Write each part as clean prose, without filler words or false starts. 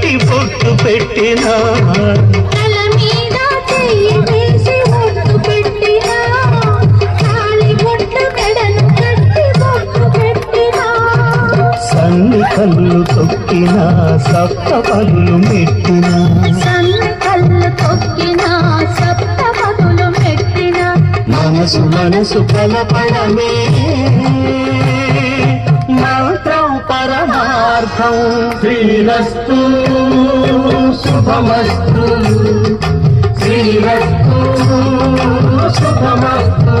పెట్టి బొట్టు పెట్టినా తల మీద చెయ్యి వేసి బొట్టు పెట్టినా తాళి బొట్టు మెడను కట్టి బొట్టు పెట్టినా సన్ని కళ్ళు తొక్కినా సప్త పదులు మెట్టినా సన్ని కళ్ళు తొక్కినా సప్త పదులు మెట్టినా మనసు మనసు కలపడమే మంత్రం పరమార్థం శ్రీరస్తు శుభమస్తు శ్రీరస్తు శుభమస్తు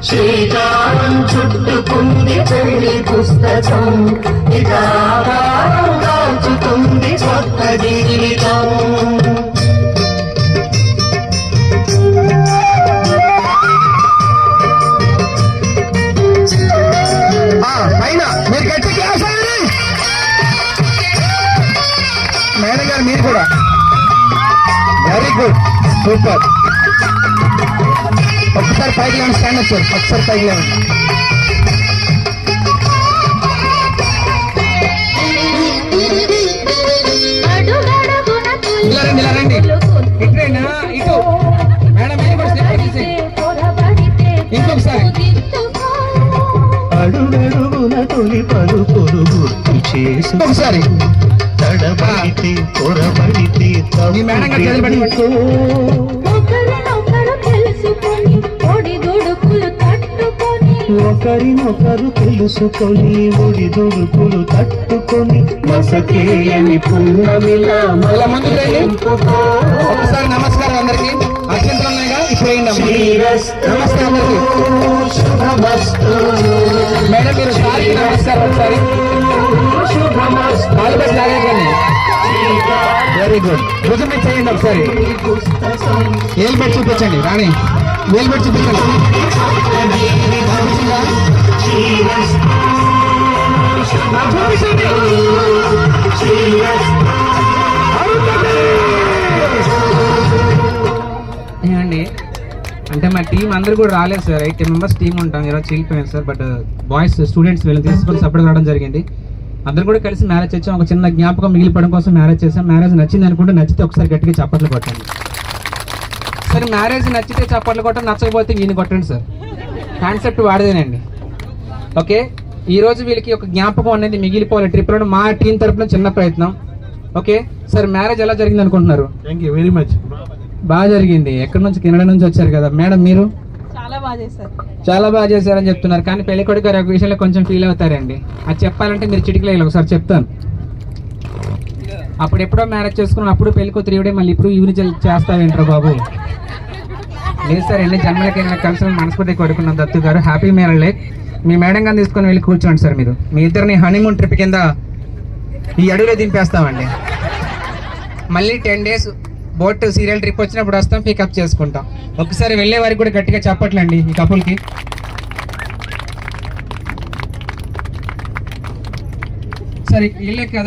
శ్రీకారం చుట్టుకుంది పెళ్లి పుస్తకం ఇక ఆకారం దాల్చుతుంది కొత్త జీవితం పైన మీరు గట్టి క్లాస్ మేడం గారు మీరు కూడా వెరీ గుడ్ సూపర్ ఒకసారి పైకి లేవండి స్టాండ్ అప్ సార్ ఒకసారి పైకి లేవండి ఇలా రండి ఇట్రేనా ఇటు మేడం ఇంకొకసారి అడుగడుగున తొలి పలుకులు గుర్తు చేసి ఒకసారి తడబడితే పొరబడితే ఒకరినొకరు తెలుసుకొని ఒడిదుడుకులు తట్టుకొని మసకేయని పున్నమిలా ఒకసారి నమస్కారం అందరికి అత్యంత ఉన్నాయిగా ఇప్పుడు నమస్కారం మేడం మీరు సార్కి నమస్కారం ఒకసారి ఆల్బస్ లాగండి వెరీ గుడ్ భుజం మీద చేయండి ఒకసారి ఏలు పెట్టి చూపించండి రాణి వేలు పెట్టి చూపించండి అండి అంటే మా టీం అందరూ కూడా రాలేదు సార్ 8 మెంబర్స్ టీం ఉంటాం ఈరోజు చీలిపోయాం సార్ బట్ బాయ్స్ స్టూడెంట్స్ వీళ్ళని తీసుకొని సపోర్ట్ రావడం జరిగింది అందరూ కూడా కలిసి మ్యారేజ్ చేసాం ఒక చిన్న జ్ఞాపకం మిగిలిపోవడం కోసం మ్యారేజ్ చేసాం మ్యారేజ్ నచ్చింది అనుకుంటే నచ్చితే ఒకసారి గట్టిగా చప్పట్లు కొట్టండి సరే మ్యారేజ్ నచ్చితే చప్పట్లు కొట్టండి నచ్చకపోతే ఈయన కొట్టండి సార్ కాన్సెప్ట్ వాడదేనండి ఓకే ఈరోజు వీళ్ళకి ఒక జ్ఞాపకం అనేది మిగిలిపోవాలి ట్రిప్లో మా టీం తరఫున చిన్న ప్రయత్నం ఓకే సార్ మ్యారేజ్ ఎలా జరిగింది అనుకుంటున్నారు థ్యాంక్ యూ వెరీ మచ్ బాగా జరిగింది ఎక్కడి నుంచి కెనడా నుంచి వచ్చారు కదా మేడం మీరు చాలా బాగా చేశారని చెప్తున్నారు కానీ పెళ్ళికొడుకు గారు ఒక విషయంలో కొంచెం ఫీల్ అవుతారండి అది చెప్పాలంటే మీరు చిటికలేయాలి ఒకసారి చెప్తాను అప్పుడు ఎప్పుడో మ్యారేజ్ చేసుకున్నాను అప్పుడు పెళ్ళికూతురు ఇవిడే మళ్ళీ ఇప్పుడు ఈవిని చేస్తావేంటారు బాబు లేదు సార్ ఎన్ని జన్మలకైనా కలిసి మనస్ఫూర్తి కొడుకున్నాం దత్తు గారు హ్యాపీ మ్యారేజ్ లైఫ్ మీ మేడం గారిని తీసుకొని వెళ్ళి కూర్చోండి సార్ మీరు మీ ఇద్దరిని హనీమూన్ ట్రిప్ కింద ఈ అడవిలో దింపేస్తామండి మళ్ళీ 10 days బోట్ సీరియల్ ట్రిప్ వచ్చినప్పుడు వస్తాం పికప్ చేసుకుంటాం ఒకసారి వెళ్ళే వారికి కూడా గట్టిగా చెప్పట్లండి ఈ కపుల్కి సరే వెళ్ళే